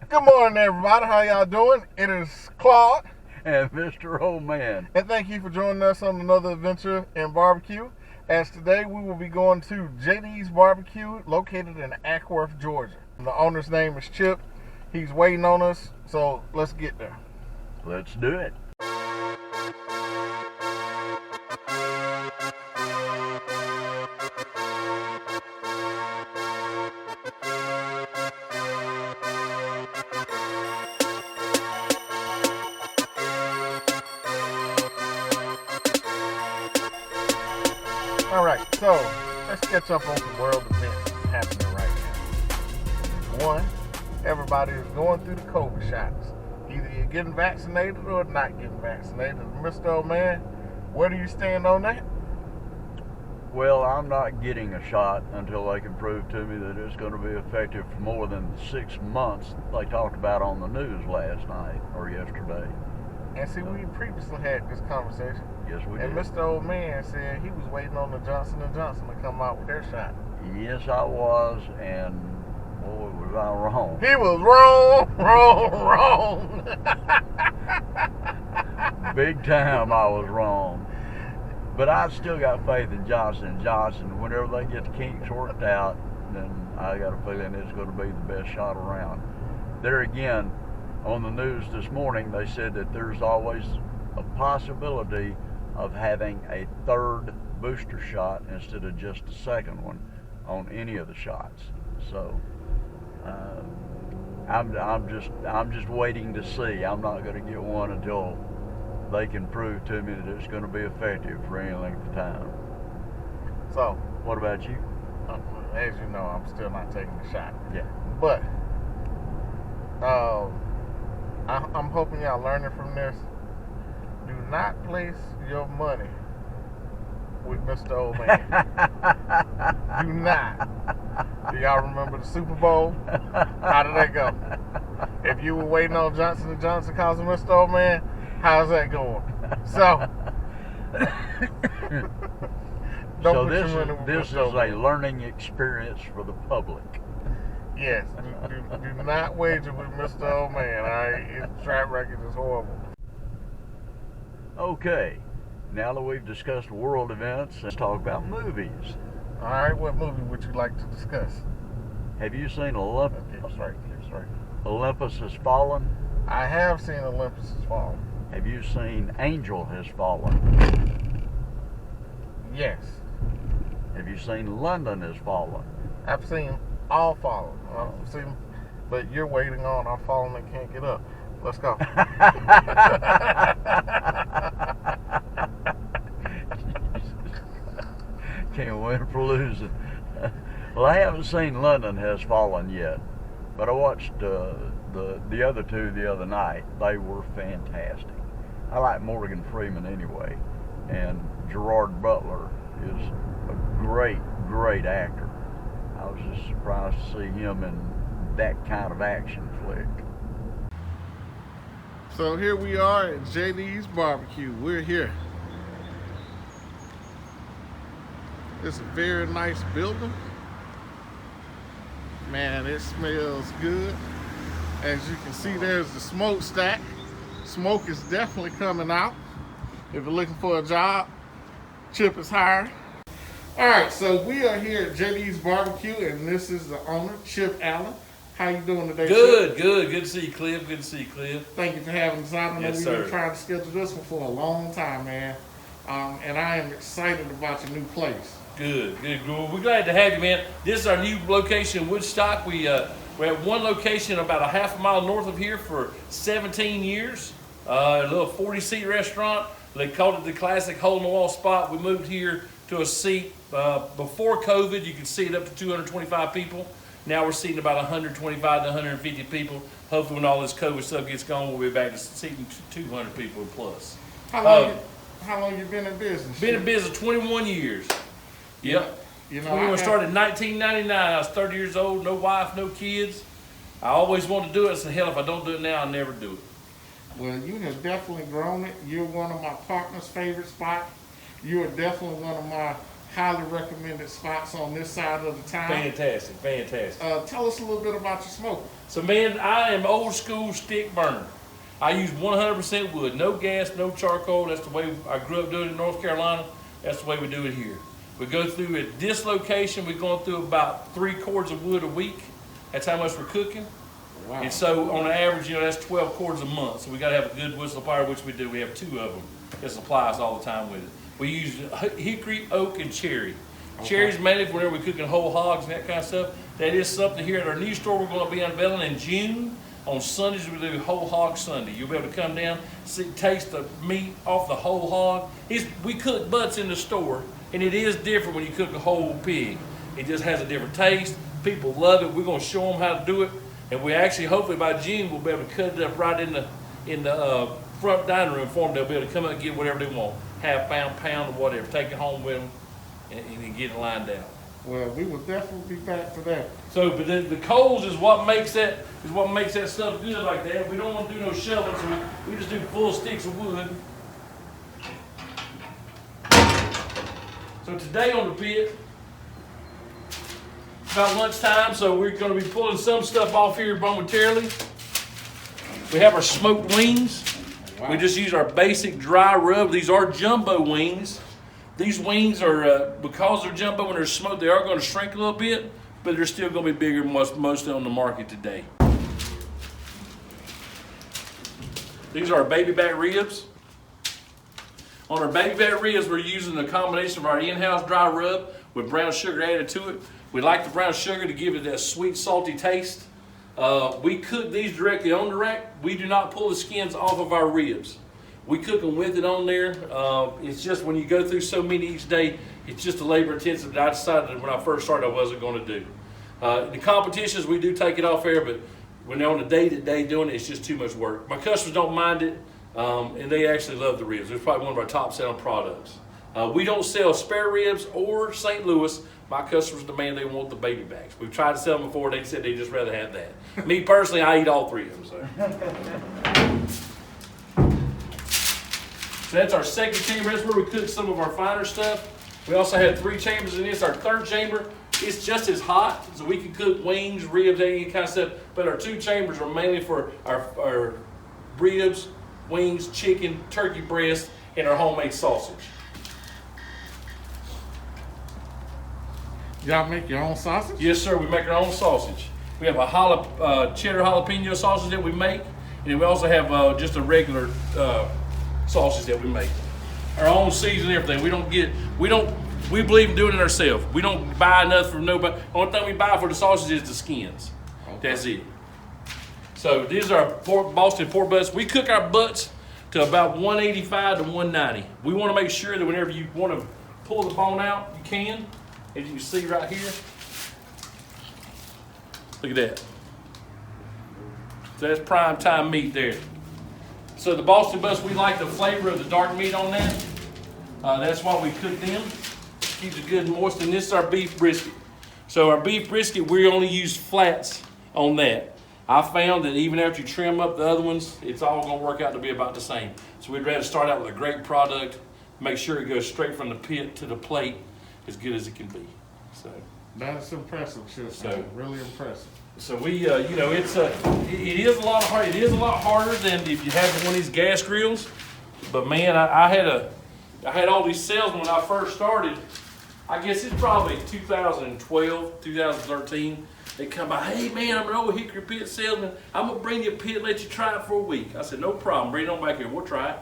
Good morning, everybody. How y'all doing? It is Claude. And Mr. Oldman. And thank you for joining us on another adventure in barbecue. As today we will be going to JD's Barbecue located in Acworth, Georgia. The owner's name is Chip. He's waiting on us, so let's get there. Let's do it. Alright, so let's catch up on some world events happening right now. One, everybody is going through the COVID shots. Either you're getting vaccinated or not getting vaccinated. Mr. Oldman, where do you stand on that? Well, I'm not getting a shot until they can prove to me that it's going to be effective for more than 6 months they talked about on the news last night or yesterday. And see, we previously had this conversation. Yes, we And did. Mr. Oldman said he was waiting on the Johnson & Johnson to come out with their shot. Yes, I was, and boy, was I wrong. He was wrong. Big time I was wrong. But I still got faith in Johnson & Johnson. Whenever they get the kinks worked out, then I got a feeling it's going to be the best shot around. There again, on the news this morning, they said that there's always a possibility of having a third booster shot instead of just a second one on any of the shots. So I'm just waiting to see. I'm not going to get one until they can prove to me that it's going to be effective for any length of time. So, what about you? As you know, I'm still not taking the shot. Yeah. But I'm hoping y'all learning from this. Do not place your money with Mr. Oldman. Do not. Do y'all remember the Super Bowl? How did that go? If you were waiting on Johnson & Johnson causing Mr. Oldman, how's that going? So, this is a learning experience for the public. Yes, do not wager with Mr. Oldman. All right, his track record is horrible. Okay, now that we've discussed world events, let's talk about movies. All right, what movie would you like to discuss? Have you seen Olympus? That's right. Olympus Has Fallen? I have seen Olympus Has Fallen. Have you seen Angel Has Fallen? Yes. Have you seen London Has Fallen? I've seen all Fallen. I've seen, but you're waiting on I've Fallen and Can't Get Up. Let's go. Can't win for losing. Well, I haven't seen London Has Fallen yet, but I watched the other two the other night. They were fantastic. I like Morgan Freeman anyway, and Gerard Butler is a great actor. I was just surprised to see him in that kind of action flick. So here we are at JD's Barbecue. We're here. It's a very nice building. Man, it smells good. As you can see, there's the smokestack. Smoke is definitely coming out. If you're looking for a job, Chip is hired. All right, so we are here at JD's Barbecue, and this is the owner, Chip Allen. How you doing today, Good, Chip? good. Good to see you, Cliff. Good to see you, Cliff. Thank you for having us out. I know Yes, we've sir. been trying to schedule this one for a long time, man. And I am excited about your new place. Good, good. Well, we're glad to have you, man. This is our new location in Woodstock. We have one location about a half a mile north of here for 17 years. A little 40-seat restaurant. They called it the classic hole-in-the-wall spot. We moved here to a seat before COVID. You could seat up to 225 people. Now we're seating about 125 to 150 people. Hopefully when all this COVID stuff gets gone, we'll be back to seating 200 people plus. How long you been in business? Been in business 21 years. Yep. You know, We started in 1999. I was 30 years old, no wife, no kids. I always wanted to do it. I said, hell, if I don't do it now, I'll never do it. Well, you have definitely grown it. You're one of my partner's favorite spots. You are definitely one of my highly recommended spots on this side of the town. Fantastic, fantastic. Tell us a little bit about your smoker. So man, I am old school stick burner. I use 100% wood, no gas, no charcoal. That's the way I grew up doing it in North Carolina. That's the way we do it here. We go through at this location, we're going through about 3 cords of wood a week. That's how much we're cooking. Wow. And so on average, that's 12 cords a month. So we got to have a good wood supplier, which we do. We have 2 of them that supply us all the time with it. We use hickory, oak, and cherry. Okay. Cherry's mainly for whenever we're cooking whole hogs and that kind of stuff. That is something here at our new store we're going to be unveiling in June. On Sundays, we do whole hog Sunday. You'll be able to come down, taste the meat off the whole hog. We cook butts in the store, and it is different when you cook a whole pig. It just has a different taste. People love it. We're going to show them how to do it. And we actually, hopefully by June, we'll be able to cut it up right in the front dining room for them. They'll be able to come up and get whatever they want. Half pound, pound, or whatever. Take it home with them and get it lined out. Well, we will definitely be back for that. So, but the coals is what makes that stuff good like that. We don't want to do no shoveling, so we just do full sticks of wood. So today on the pit, it's about lunchtime, so we're going to be pulling some stuff off here momentarily. We have our smoked wings. Wow. We just use our basic dry rub. These are jumbo wings. These wings are, because they're jumbo when they're smoked, they are going to shrink a little bit, but they're still going to be bigger than most on the market today. These are our baby back ribs. On our baby back ribs, we're using a combination of our in-house dry rub with brown sugar added to it. We like the brown sugar to give it that sweet, salty taste. We cook these directly on the rack. We do not pull the skins off of our ribs. We cook them with it on there. It's just when you go through so many each day, it's just a labor intensive that I decided that when I first started I wasn't going to do. The competitions, we do take it off air, but when they're on a day-to-day doing it, it's just too much work. My customers don't mind it, and they actually love the ribs. It's probably one of our top selling products. We don't sell spare ribs or St. Louis. My customers demand they want the baby backs. We've tried to sell them before. They said they'd just rather have that. Me personally, I eat all 3 of them. So that's our second chamber. That's where we cook some of our finer stuff. We also have 3 chambers in this. Our third chamber, it's just as hot, so we can cook wings, ribs, any kind of stuff. But our 2 chambers are mainly for our ribs, wings, chicken, turkey breast, and our homemade sausage. Y'all make your own sausage? Yes, sir. We make our own sausage. We have a cheddar jalapeno sausage that we make, and then we also have just a regular sausage that we make. Our own season and everything. We believe in doing it ourselves. We don't buy nothing from nobody. The only thing we buy for the sausage is the skins. Okay. That's it. So these are our Boston pork butts. We cook our butts to about 185 to 190. We want to make sure that whenever you want to pull the bone out, you can. As you can see right here. Look at that. So that's prime time meat there. So the Boston butts, we like the flavor of the dark meat on that. That's why we cook them. Keeps it good and moist. And this is our beef brisket. So our beef brisket, we only use flats on that. I found that even after you trim up the other ones, it's all going to work out to be about the same. So we'd rather start out with a great product, make sure it goes straight from the pit to the plate as good as it can be. So that's impressive, Chef. So really impressive. So we, it is a lot hard. It is a lot harder than if you have one of these gas grills. But man, I had all these salesmen when I first started. I guess it's probably 2012, 2013. They come by, hey man, I'm an old Hickory Pit salesman. I'm gonna bring you a pit, let you try it for a week. I said, no problem, bring it on back here, we'll try it.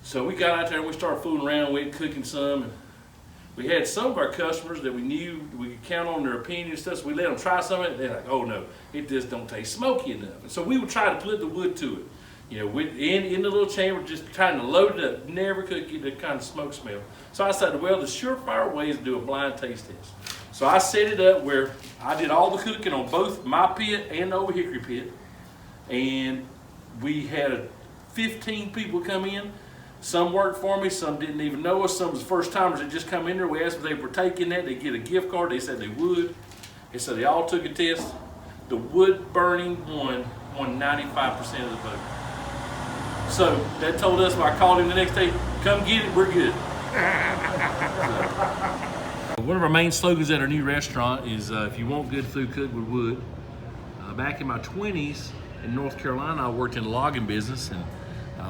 So we got out there and we started fooling around, we were cooking some. And we had some of our customers that we knew we could count on their opinion and stuff, so we let them try some of it. They're like, oh no, it just don't taste smoky enough. And so we would try to put the wood to it. In the little chamber, just trying to load it up, never could get the kind of smoke smell. So I said, well, the surefire way is to do a blind taste test. So I set it up where I did all the cooking on both my pit and the old Hickory Pit. And we had 15 people come in. Some worked for me, some didn't even know us. Some was first timers that just come in there. We asked if they were taking that. They get a gift card. They said they would. And so they all took a test. The wood burning won 95% of the vote. So that told us when I called him the next day, come get it, we're good. One of our main slogans at our new restaurant is if you want good food, cook with wood. Back in my 20s in North Carolina, I worked in the logging business, and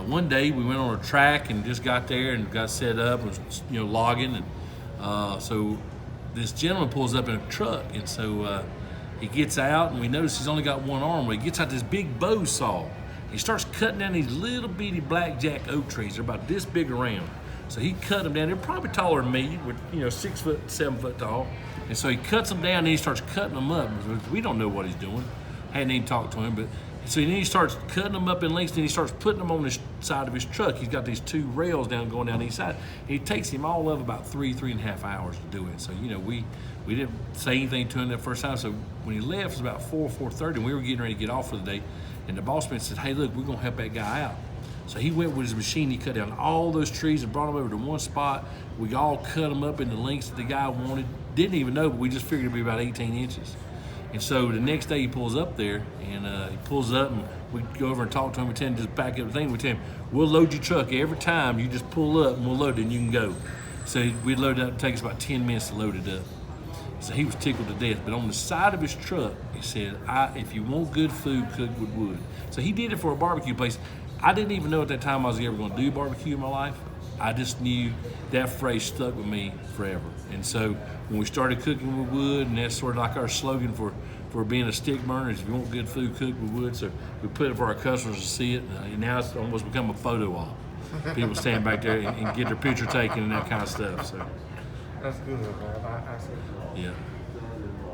one day we went on a track and just got there and got set up, was logging, and so this gentleman pulls up in a truck, and so he gets out, and we notice he's only got one arm. But he gets out this big bow saw. He starts cutting down these little bitty blackjack oak trees. They're about this big around. So he cut them down. They're probably taller than me, with 6 foot, 7 foot tall. And so he cuts them down and he starts cutting them up. We don't know what he's doing. Hadn't even talked to him, but so then he starts cutting them up in lengths. Then he starts putting them on the side of his truck. He's got these 2 rails going down each side. It takes him all of about 3.5 hours to do it. So we didn't say anything to him that first time. So when he left, it was about 4:30, and we were getting ready to get off for the day. And the boss man said, "Hey, look, we're gonna help that guy out." So he went with his machine. He cut down all those trees and brought them over to one spot. We all cut them up in the lengths that the guy wanted. Didn't even know, but we just figured it'd be about 18 inches. And so the next day he pulls up there, and he pulls up, and we go over and talk to him. We tell him just back up the thing. We tell him, "We'll load your truck every time. You just pull up, and we'll load it, and you can go." So we'd load it up. It takes about 10 minutes to load it up. So he was tickled to death. But on the side of his truck, he said, "If you want good food, cook with wood." So he did it for a barbecue place. I didn't even know at that time I was ever going to do barbecue in my life. I just knew that phrase stuck with me forever. And so when we started cooking with wood, and that's sort of like our slogan for being a stick burner, is if you want good food, cook with wood. So we put it for our customers to see it. And now it's almost become a photo op. People stand back there and get their picture taken and that kind of stuff. So That's good, man. I see. yeah.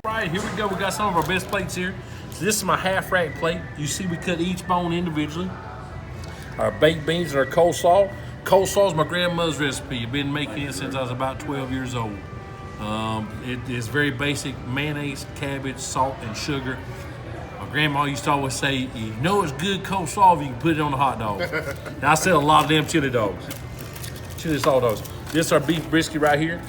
All right, here we go. We got some of our best plates here. So this is my half rack plate. You see we cut each bone individually. Our baked beans and our coleslaw. Coleslaw is my grandmother's recipe. I've been making it since I was about 12 years old. It is very basic: mayonnaise, cabbage, salt, and sugar. My grandma used to always say, "You know it's good coleslaw if you can put it on a hot dog." Now I sell a lot of them chili dogs, chili salt dogs. This is our beef brisket right here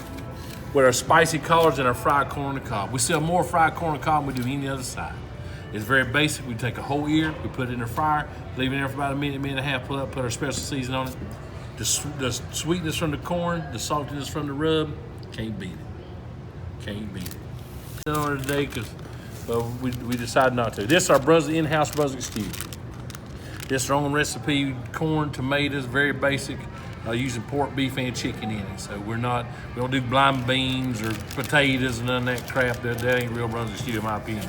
with our spicy collards and our fried corn on the cob. We sell more fried corn on the cob than we do any other side. It's very basic. We take a whole ear, we put it in the fryer, leave it in there for about a minute and a half, pull up, put our special season on it. The sweetness from the corn, the saltiness from the rub, can't beat it. Can't beat it. On it today because we decided not to. This is our in-house Brunswick stew. This is our own recipe: corn, tomatoes, very basic. Using pork, beef, and chicken in it. So we don't do blind beans or potatoes and none of that crap. That ain't real Brunswick stew in my opinion.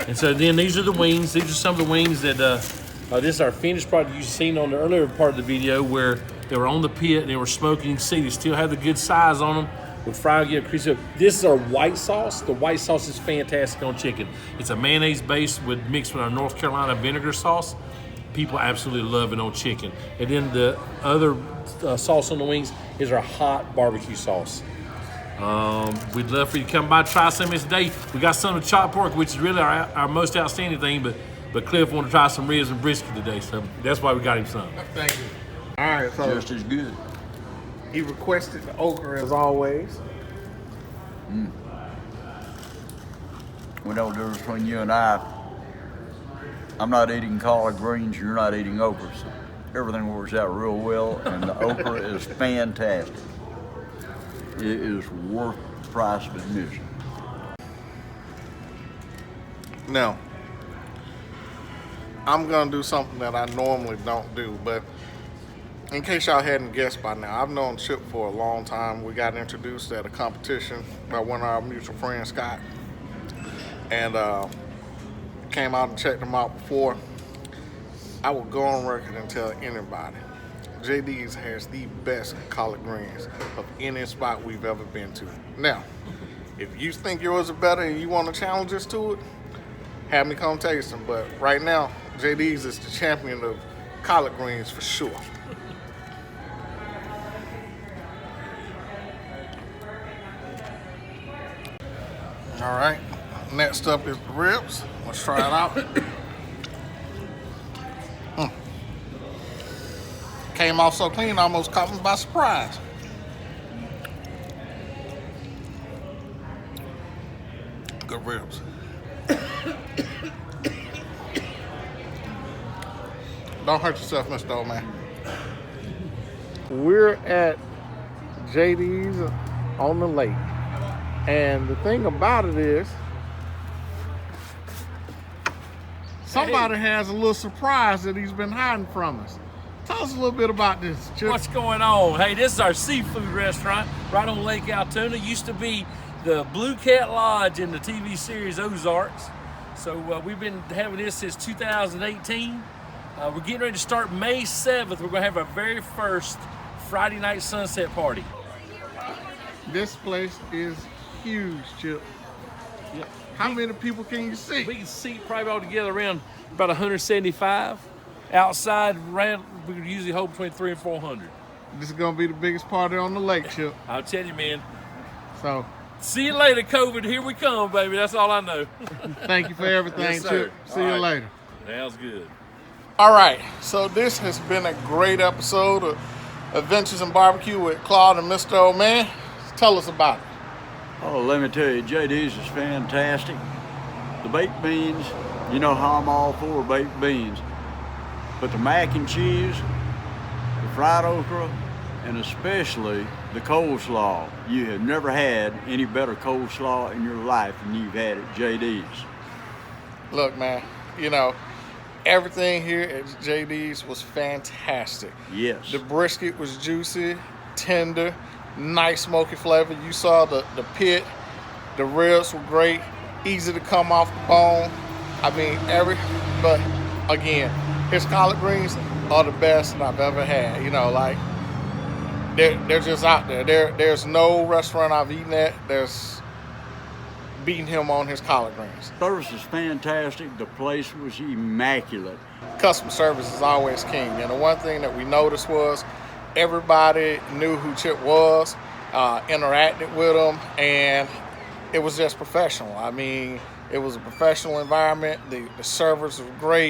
And so then these are the wings. These are some of the wings that, this is our finished product you've seen on the earlier part of the video where they were on the pit and they were smoking. You can see they still have the good size on them. With fried, get creased up. This is our white sauce. The white sauce is fantastic on chicken. It's a mayonnaise base mixed with our North Carolina vinegar sauce. People absolutely love it on chicken. And then the other sauce on the wings is our hot barbecue sauce. We'd love for you to come by and try some of this today. We got some of the chopped pork, which is really our most outstanding thing, but Cliff wanted to try some ribs and brisket today, so that's why we got him some. Thank you. All right, so Just as good. he requested the okra as always. We know the difference between you and I. I'm not eating collard greens, you're not eating okra, so everything works out real well, and the okra is fantastic. It is worth the price of admission. Now, I'm gonna do something that I normally don't do, but in case y'all hadn't guessed by now, I've known Chip for a long time. We got introduced at a competition by one of our mutual friends, Scott, and came out and checked him out before. I will go on record and tell anybody, JD's has the best collard greens of any spot we've ever been to. Now, if you think yours are better and you want to challenge us to it, have me come taste them. But right now, JD's is the champion of collard greens for sure. All right, next up is the ribs. Let's try it out. Came off so clean, almost caught me by surprise. Good ribs. Don't hurt yourself, Mr. Oldman. We're at JD's on the lake. And the thing about it is, somebody has a little surprise that he's been hiding from us. Tell us a little bit about this, Chip. What's going on? Hey, this is our seafood restaurant right on Lake Altoona. Used to be the Blue Cat Lodge in the TV series Ozarks. So we've been having this since 2018. We're getting ready to start May 7th. We're going to have our very first Friday night sunset party. This place is huge, Chip. Yep. How many people can you see? We can seat probably altogether around about 175. Outside, we could usually hold between 300 and 400. This is going to be the biggest party on the lake, Chip. I'll tell you, man. So, see you later, COVID. Here we come, baby. That's all I know. thank you for everything, Yes, sir. Chip. See you later. Sounds good. All right, so this has been a great episode of Adventures in Barbecue with Claude and Mr. Oldman. Tell us about it. Oh, let me tell you, JD's is fantastic. The baked beans, you know how I'm all for baked beans. But the mac and cheese, the fried okra, and especially the coleslaw. You have never had any better coleslaw in your life than you've had at JD's. Look, man, you know, everything here at JD's was fantastic. Yes. The brisket was juicy, tender, nice smoky flavor. You saw the pit, the ribs were great, easy to come off the bone. I mean, but again, his collard greens are the best that I've ever had. You know, like, they're just out there. There's no restaurant I've eaten at that's beating him on his collard greens. Service is fantastic. The place was immaculate. Customer service is always king. And the one thing that we noticed was everybody knew who Chip was, interacted with him, and it was just professional. I mean, it was a professional environment. The servers were great.